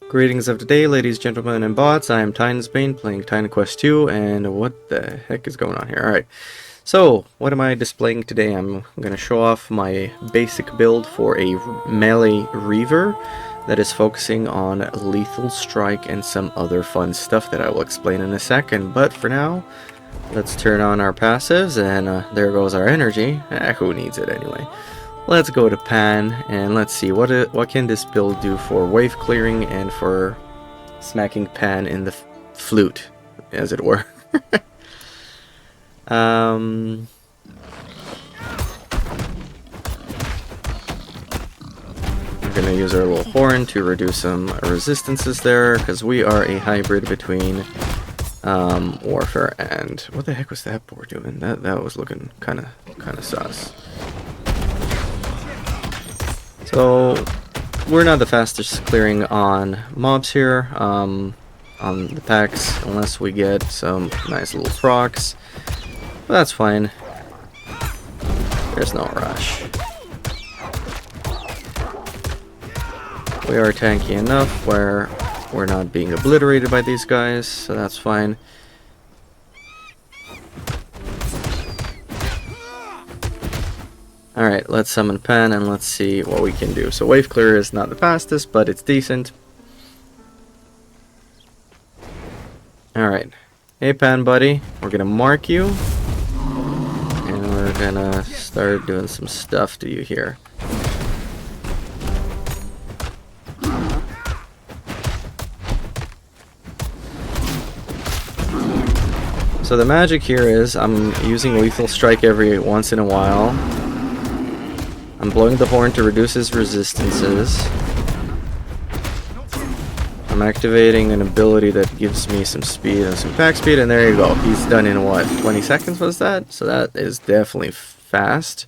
Greetings of the day, ladies, gentlemen, and bots. I am Titansbane playing Titan Quest 2, and what the heck is going on here? Alright, so what am I displaying today? I'm going to show off my basic build for a melee Reaver that is focusing on lethal strike and some other fun stuff that I will explain in a second. But for now, let's turn on our passives, and there goes our energy. Who needs it anyway? Let's go to Pan and let's see what can this build do for wave clearing and for smacking Pan in the flute, as it were. We're gonna use our little horn to reduce some resistances there, because we are a hybrid between warfare and what the heck was that board doing? That was looking kind of sus. So, we're not the fastest clearing on mobs here, on the packs, unless we get some nice little procs. But that's fine. There's no rush. We are tanky enough where we're not being obliterated by these guys, so that's fine. Alright, let's summon Pan and let's see what we can do. So wave clear is not the fastest, but it's decent. Alright. Hey Pan buddy, we're gonna mark you. And we're gonna start doing some stuff to you here. So the magic here is I'm using lethal strike every once in a while. I'm blowing the horn to reduce his resistances. I'm activating an ability that gives me some speed and some pack speed, and there you go. He's done in what, 20 seconds was that? So that is definitely fast.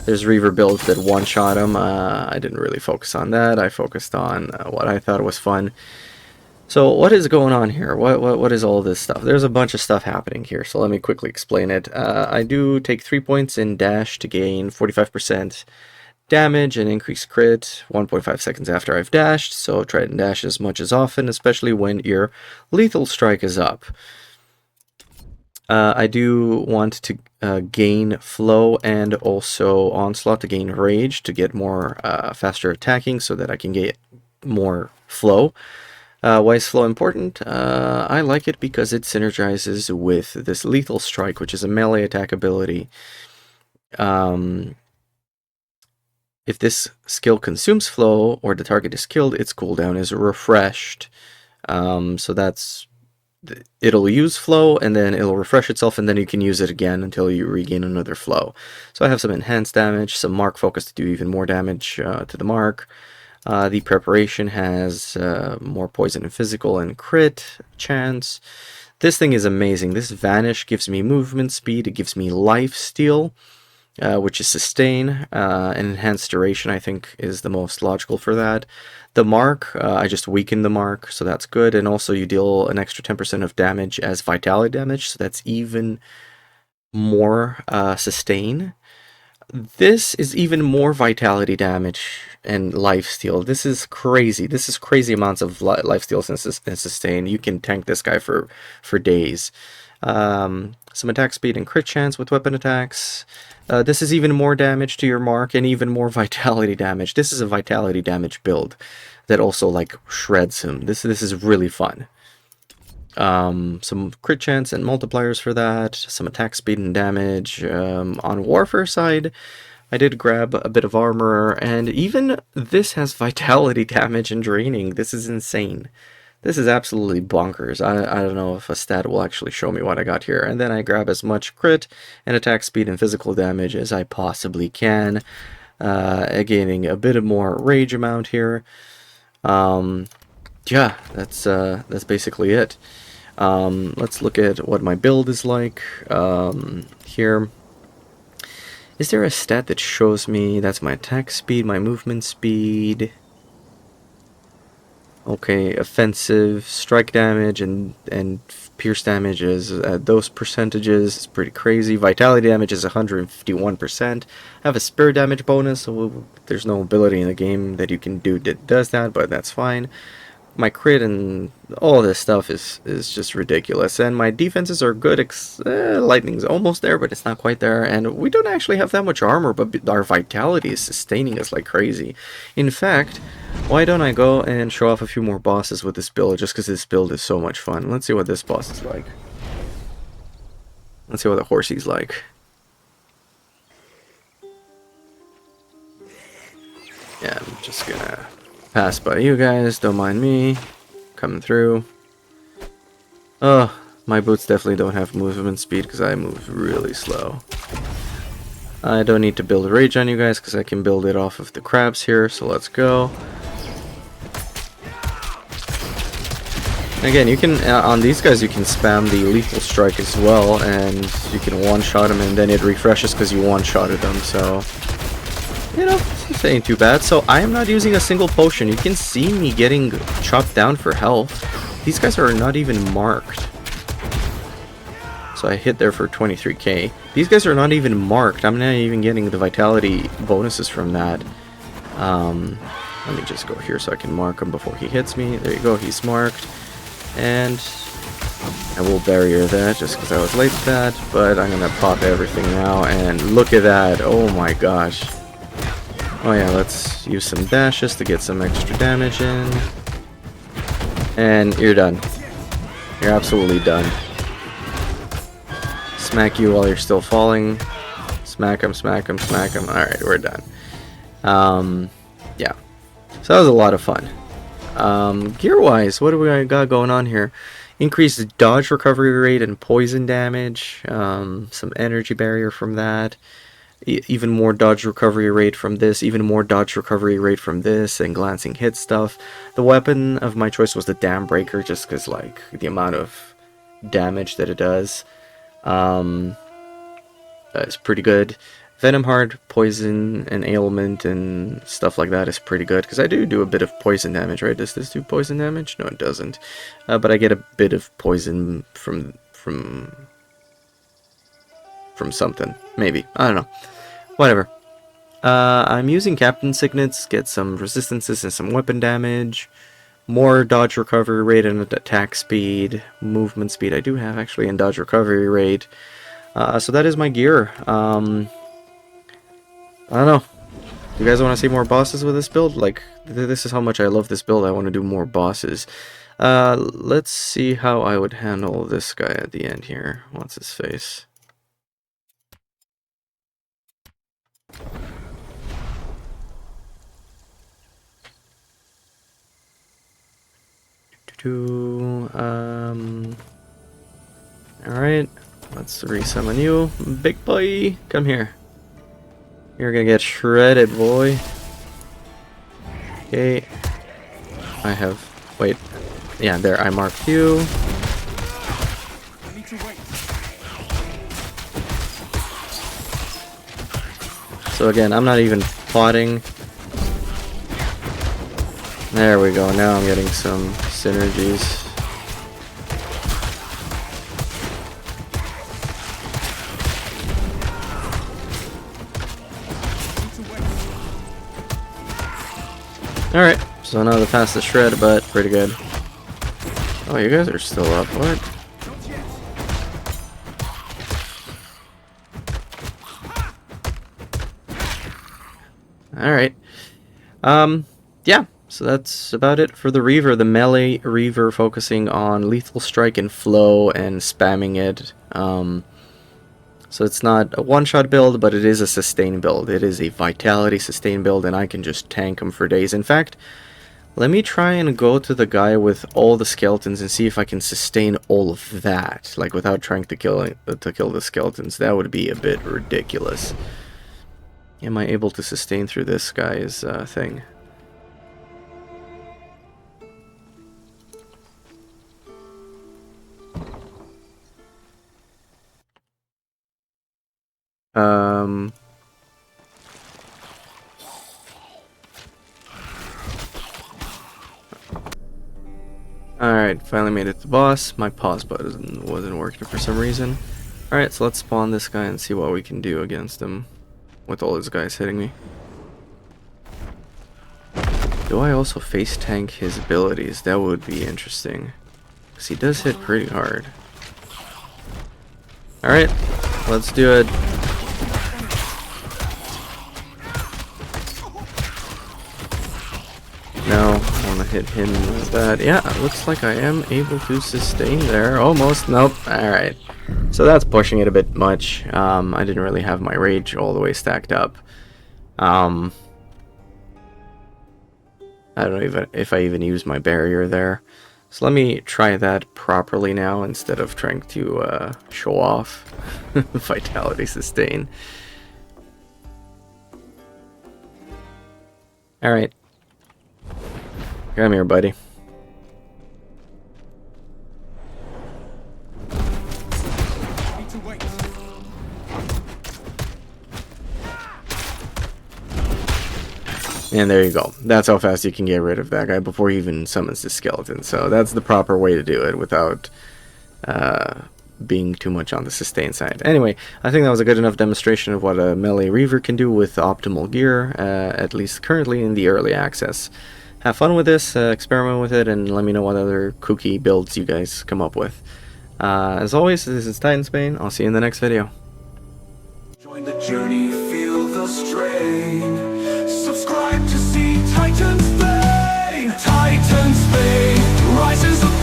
There's Reaver builds that one-shot him. I didn't really focus on that. I focused on what I thought was fun. So what is going on here? What is all this stuff? There's a bunch of stuff happening here, so let me quickly explain it. I do take 3 points in dash to gain 45% damage and increase crit 1.5 seconds after I've dashed, so try and dash as much as often, especially when your lethal strike is up. I do want to gain flow and also onslaught to gain rage to get more faster attacking so that I can get more flow. Why is flow important? I like it because it synergizes with this lethal strike, which is a melee attack ability. If this skill consumes flow or the target is killed, its cooldown is refreshed. So that's... it'll use flow and then it'll refresh itself, and then you can use it again until you regain another flow. So I have some enhanced damage, some mark focus to do even more damage to the mark. The preparation has more poison and physical and crit chance. This thing is amazing. This vanish gives me movement speed, it gives me life steal. Which is sustain, and enhanced duration I think is the most logical for that. The mark, I just weaken the mark, so that's good, and also you deal an extra 10% of damage as vitality damage, so that's even more sustain. This is even more vitality damage and life steal. This is crazy. This is crazy amounts of life steal and sustain. You can tank this guy for days. Some attack speed and crit chance with weapon attacks. This is even more damage to your mark and even more vitality damage. This is a vitality damage build that also like shreds him. This is really fun. Some crit chance and multipliers for that. Some attack speed and damage. On warfare side, I did grab a bit of armor, and even this has vitality damage and draining. This is insane. This is absolutely bonkers. I don't know if a stat will actually show me what I got here. And then I grab as much crit and attack speed and physical damage as I possibly can. Gaining a bit of more rage amount here. Yeah, that's basically it. Let's look at what my build is like here. Is there a stat that shows me that's my attack speed, my movement speed? Okay, offensive, strike damage, and pierce damage is those percentages is pretty crazy. Vitality damage is 151%. I have a spear damage bonus, so there's no ability in the game that you can do that does that, but that's fine. my crit and all this stuff is just ridiculous, and my defenses are good. Lightning's almost there, but it's not quite there, and we don't actually have that much armor, but our vitality is sustaining us like crazy. In fact, why don't I go and show off a few more bosses with this build, just because this build is so much fun. Let's see what this boss is like. Let's see what the horsey's like. Yeah, I'm just gonna pass by you guys, don't mind me coming through. Oh, my boots definitely don't have movement speed because I move really slow. I don't need to build rage on you guys because I can build it off of the crabs here, so let's go. Again, you can, on these guys you can spam the lethal strike as well, and you can one-shot them and then it refreshes because you one-shotted them, so... You know, this ain't too bad. So I am not using a single potion. You can see me getting chopped down for health. These guys are not even marked. So I hit there for 23k. These guys are not even marked. I'm not even getting the vitality bonuses from that. Let me just go here so I can mark him before he hits me. There you go, he's marked. And I will barrier that just because I was late to that. But I'm going to pop everything now. And look at that. Oh my gosh. Oh yeah, let's use some dashes to get some extra damage in. And you're done. You're absolutely done. Smack you while you're still falling. Smack him, smack him, smack him. Alright, we're done. Yeah. So that was a lot of fun. Gear-wise, what do we got going on here? Increased dodge recovery rate and poison damage. Some energy barrier from that. Even more dodge recovery rate from this, even more dodge recovery rate from this, and glancing hit stuff. The weapon of my choice was the Dam Breaker, just because, like, the amount of damage that it does is pretty good. Venom Heart, Poison, and Ailment, and stuff like that is pretty good, because I do a bit of poison damage, right? Does this do poison damage? No, it doesn't. But I get a bit of poison from something, maybe, I don't know, whatever. I'm using Captain Signets, get some resistances and some weapon damage, more dodge recovery rate and attack speed, movement speed I do have actually, and dodge recovery rate. So that is my gear. I don't know, do you guys want to see more bosses with this build? Like, this is how much I love this build. I want to do more bosses. Let's see how I would handle this guy at the end here. What's his face? Alright, let's resummon you. Big boy, come here. You're gonna get shredded, boy. Okay. I have... Wait. Yeah, there, I marked you. So again, I'm not even plotting. There we go, now I'm getting some synergies. Alright, so now the pass the shred, but pretty good. Oh, you guys are still up, what? Alright. Yeah, so that's about it for the Reaver. The melee Reaver focusing on lethal strike and flow and spamming it. So it's not a one-shot build, but it is a sustain build. It is a vitality sustain build, and I can just tank them for days. In fact, let me try and go to the guy with all the skeletons and see if I can sustain all of that, like without trying to kill the skeletons. That would be a bit ridiculous. Am I able to sustain through this guy's thing? Alright, finally made it to the boss. My pause button wasn't working for some reason. Alright, so let's spawn this guy and see what we can do against him with all his guys hitting me. Do I also face tank his abilities? That would be interesting. Because he does hit pretty hard. Alright, let's do it. No, I want to hit him with that. Yeah, it looks like I am able to sustain there. Almost. Nope. Alright. So that's pushing it a bit much. I didn't really have my rage all the way stacked up. I don't know if I even used my barrier there. So let me try that properly now instead of trying to show off vitality sustain. Alright. Come here, buddy. And there you go. That's how fast you can get rid of that guy before he even summons the skeleton. So that's the proper way to do it without being too much on the sustain side. Anyway, I think that was a good enough demonstration of what a melee Reaver can do with optimal gear, at least currently in the early access. Have fun with this, experiment with it, and let me know what other kooky builds you guys come up with. As always, this is Titansbane. I'll see you in the next video. Join the journey, feel the strain. Subscribe to see Titansbane. Titansbane rises above.